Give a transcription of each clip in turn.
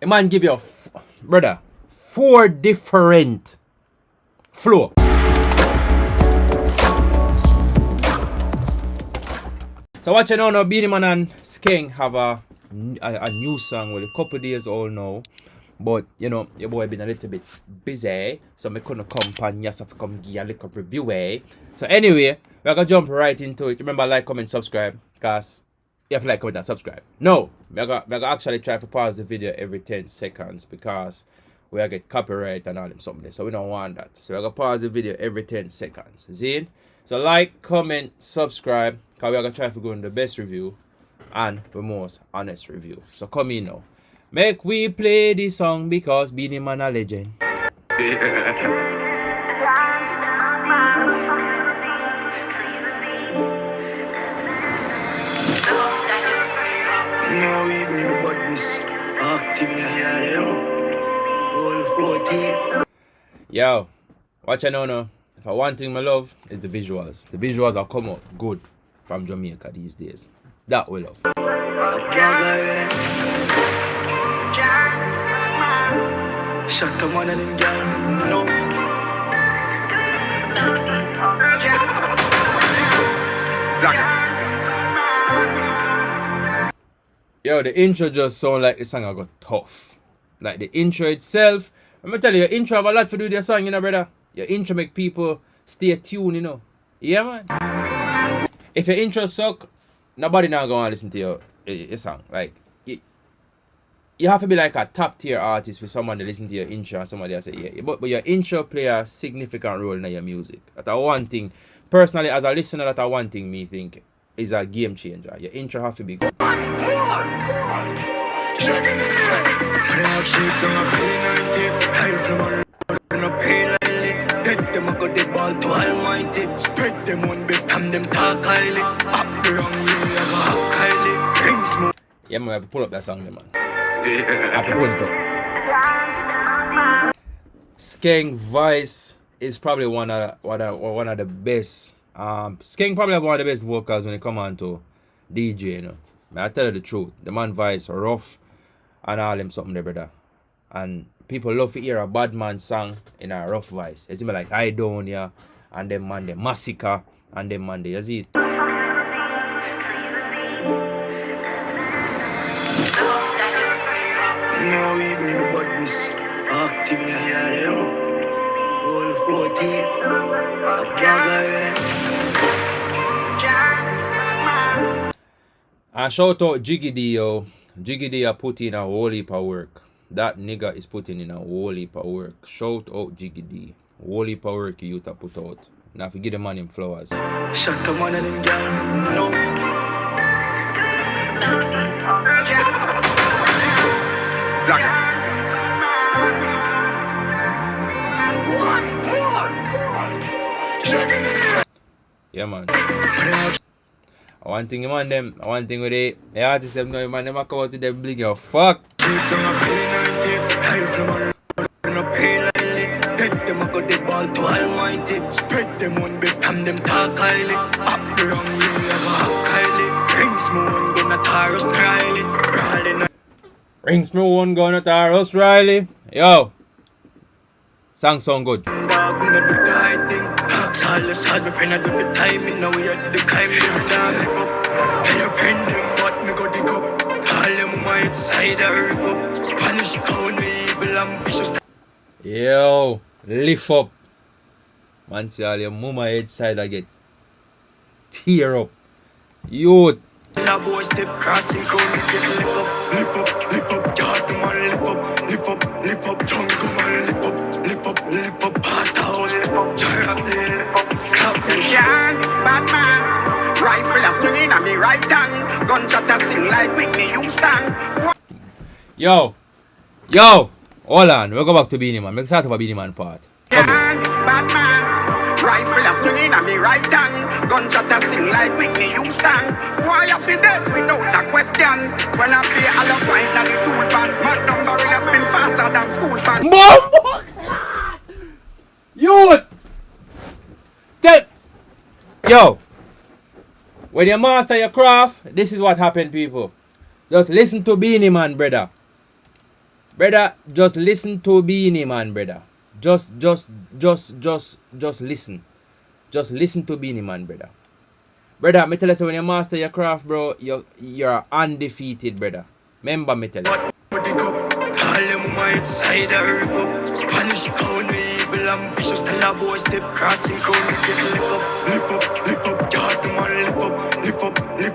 A man give you, brother, 4 different flow. So what you know now, Beenie Man and Skeng have a new song, well, a couple days old now. But, you know, your boy been a little bit busy, so I couldn't come and yes, have to come give a little review, eh? So anyway, we're going to jump right into it. Remember, like, comment, subscribe, because you have to like, comment, and subscribe. No, we're going to actually try to pause the video every 10 seconds, because we get copyright and all them something, so we don't want that. So we're going to pause the video every 10 seconds. See? So like, comment, subscribe, because we're going to try to go in the best review and the most honest review. So come in now. Make we play this song because Beenie Man a legend. No, even the buttons active here, all 14. Yo, what you know? If I one thing my love is the visuals. The visuals are come out good from Jamaica these days. That we love. Shut the one and them girl, no. Yo, the intro just sound like the song I got tough. Like the intro itself. Let me tell you, your intro have a lot to do with your song, you know, brother. Your intro make people stay tuned, you know. Yeah, man. If your intro suck, nobody now gonna listen to your song. Like, you have to be like a top tier artist for someone to listen to your intro and somebody else say, yeah. But your intro play a significant role in your music. That's one thing. Personally, as a listener, that's one thing me think is a game changer. Your intro have to be good. Yeah, man, I have to pull up that song, man. I have to pull it up. Skeng voice is probably one of the best. Skeng probably have one of the best vocals when it come on to DJ, you know. I tell you the truth, the man voice rough and all them something there, brother. And people love to hear a bad man song in a rough voice. It's like I Don't Ya and them man, the Massacre and them man, you see it. No, even the buttons active here, all 14. And shout out Jiggy, yo. Jiggy put in a whole heap of work. That nigga is putting in a whole heap of work. Shout out Jiggy. Whole heap of work you to put out. Now if you give the man him flowers. Shut the man and them girl, no. Yeah, man. One thing with it, the artists them know, man, never come out to them bling your fuck. Spread them one bit and them talk highly. Up the wrong way, I go hack highly. Rings me one gonna tar us Riley. Rings me one gonna tar us Riley. Yo. Song sound good. Dog, we not do the high thing. Hawks all the side, my friend, I do the timing. Now we are the time, every time I go. Hey, your friend, them, but me go dig up. All them white side, I rip up. Spanish crown, we evil, ambitious. Yo. Lift up. Man, see all your mama head side I get tear up. Youth. Now boy step crossing, come and get lift up, yard come on, lift up, tongue come on, lift up, heart house, lift up, clap the Yeah, this bad man. Rifle a swinging on me right hand. Gunshot a sing like Whitney Houston. Yo. Hold on. We'll go back to Beenie Man. Make start of a Beenie Man part. Yeah, this bad man. Rifle a swinging on me right hand. Gunshot a sing like Whitney Houston. Boy, I feel dead without a question. When I feel all up right at the tool band, mad number will spin faster than school fan. Youth. Yo. When you master your craft, this is what happened, people. Just listen to Beenie Man, brother. Brother, just listen to Beenie Man, brother. Just listen. Just listen to Beenie Man, brother. Brother, me tell you, so when you master your craft, bro, you're undefeated, brother. Remember me tell you. Spanish town, evil ambitious, tell a boy step crossing cone, get lift up, yard man, lift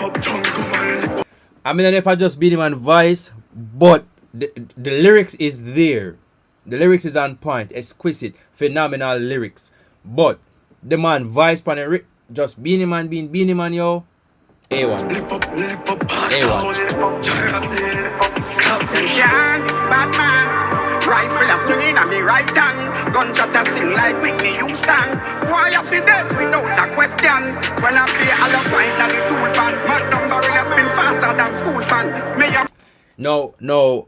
up, tongue, come on, lift up. I mean, if I just Beenie Man voice, but the lyrics is there. The lyrics is on point, exquisite, phenomenal lyrics. But the man voice pan it, just Beenie Man being Beenie Man, yo. A1. A1. Yeah, this bad man. Rifle a swinging on me right hand. Gunshot a sing like Whitney Houston. Why you feel dead without a question? When I feel all the point of the tool pan, Magnum barrel has been faster than school fan. Me a No.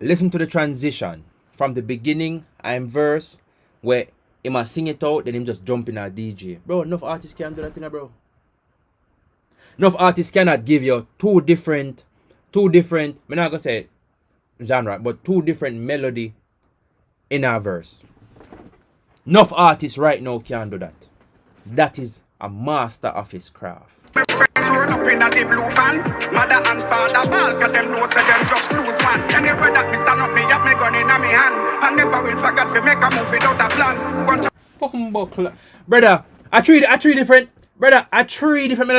Listen to the transition from the beginning and verse where he must sing it out, then him just jump in a DJ. Bro, enough artists can't do that thing, bro. Enough artists cannot give you two different, I'm not gonna say genre, but two different melody in a verse. Enough artists right now can do that. That is a master of his craft. my friends turn up in the blue fan. Mother and father ball, cause them know say them just lose one. Anyway that me stand up, me have me gun in me hand. I never will forget to make a move without a plan. Humbuckler. Brother, I three different melody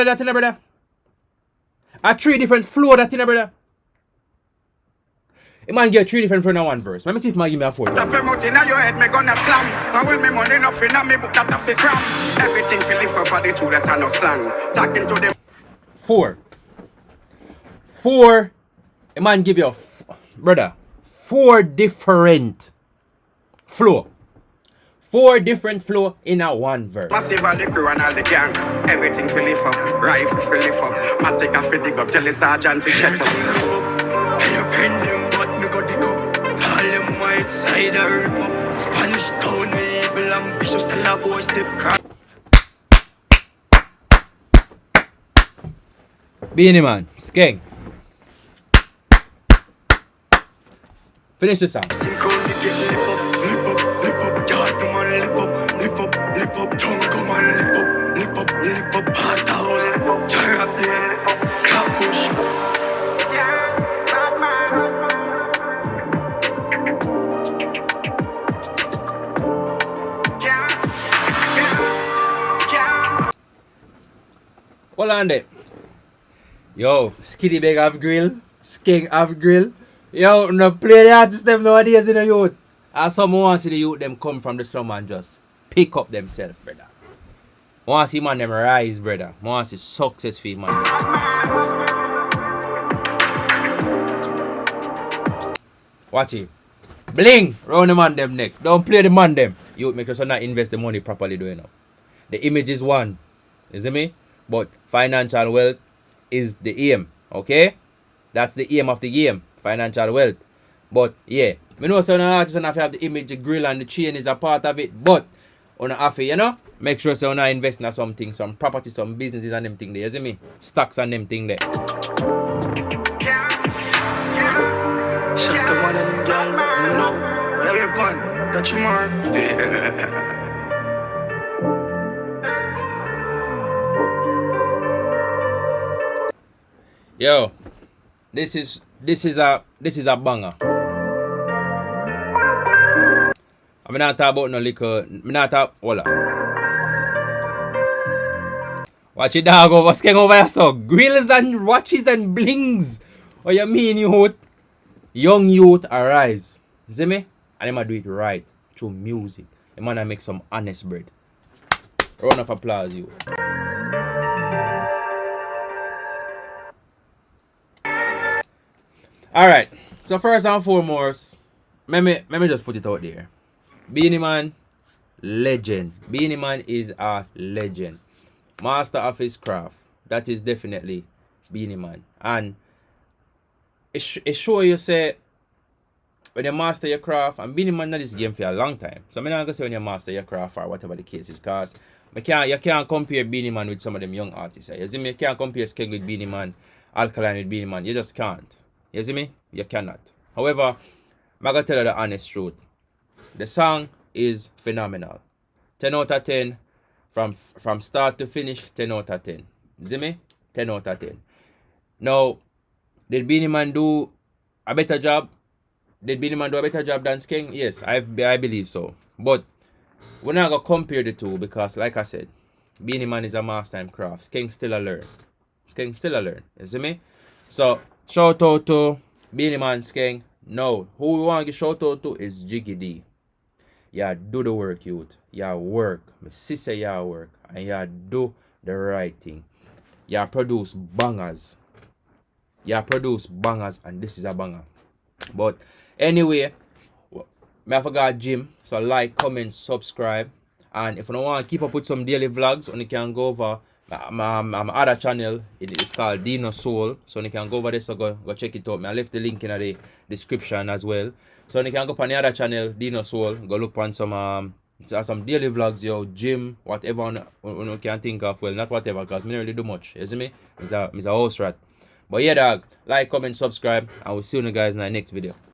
that in there, brother. I three different flow that in there, brother. A man get three different from one verse. Let me see if man give me a fourth. Tap him out in your head, me gonna slam. And when me money enough in me book that a fi cram. Everything fi lift up at the truth that I no slang. Talking to them. Four. A man give you brother, four different flow. Four different flow in a one verse. Massive all the crew and all the gang. Everything fi lift up. Rifle fi lift up. Matic a fi dig up. Tell the sergeant fi shut up. I offend them, but me go dig up. All them white side a rip up. Spanish town, evil ambitious, tell a boy step cross. Beenie Man, Skeng. Finish the song. Sing on me get lift up, yard man, lift up, tongue come on, lift up, hot house, jar up there, clap bush. Yeah, bad man. Yeah. Hold on there. Yo, Skiddy Beg have grill. Skeng have grill. Yo, no play the artists them nowadays in the youth. And some want to see the youth them come from the slum and just pick up themselves, brother. Want to see man them rise, brother. Want to see successful man. Watch it. Bling! Round the man them neck. Don't play the man them. You make sure not invest the money properly doing it. The image is one. You see me? But financial wealth is the aim. Okay? That's the aim of the game. Financial wealth. But yeah. Me know some artists and have the image, the grill and the chain is a part of it. But on a you know, make sure so now invest in something, some property, some businesses and them thing there. You see me? Stocks and them thing there. Shut the one and them girl, no. Everyone, got you more. Yo, this is a banger. I'm not talking about no liquor. I'm not talking. Hold on. Watch it, dog. What's going over here? So grills and watches and blings. What you mean, youth? Young youth arise. You see me? And I'm gonna do it right through music. I'm gonna make some honest bread. Round of applause, you. Alright, so first and foremost, let me just put it out there. Beenie Man, legend. Beenie Man is a legend. Master of his craft. That is definitely Beenie Man. And it show you say, when you master your craft, and Beenie Man not this game for a long time. So I'm not gonna say when you master your craft or whatever the case is, cause you can't compare Beenie Man with some of them young artists. You see me? You can't compare Skeng with Beenie Man, Alkaline with Beenie Man. You just can't. You see me? You cannot. However, I'm gonna tell you the honest truth. The song is phenomenal. 10 out of 10 from start to finish. 10 out of 10. See me? 10 out of 10. Now, did Beenie Man do a better job? Did Beenie Man do a better job than Skeng? Yes, I believe so. But we're not gonna compare the two because, like I said, Beenie Man is a master in craft. Skeng still a learn. Skeng still a learn. You see me? So shout out to Beenie Man, Skeng. No, who we want to give shout out to is Jiggy D. Yeah, do the work, youth. Yeah, work. My sister, yeah, work. And yeah, do the right thing. Yeah, produce bangers. Yeah, produce bangers, and this is a banger. But anyway, I forgot gym. So like, comment, subscribe. And if you don't want to keep up with some daily vlogs, you can go over my other channel. It's called Dino Soul. So you can go over there, so go check it out. I left the link in the description as well. So you can go on the other channel, Dino Soul. Go look on some daily vlogs, yo, gym, whatever you can think of. Well, not whatever, because I don't really do much. You see me? It's a host rat. But yeah, dog, like, comment, subscribe, and we'll see you guys in the next video.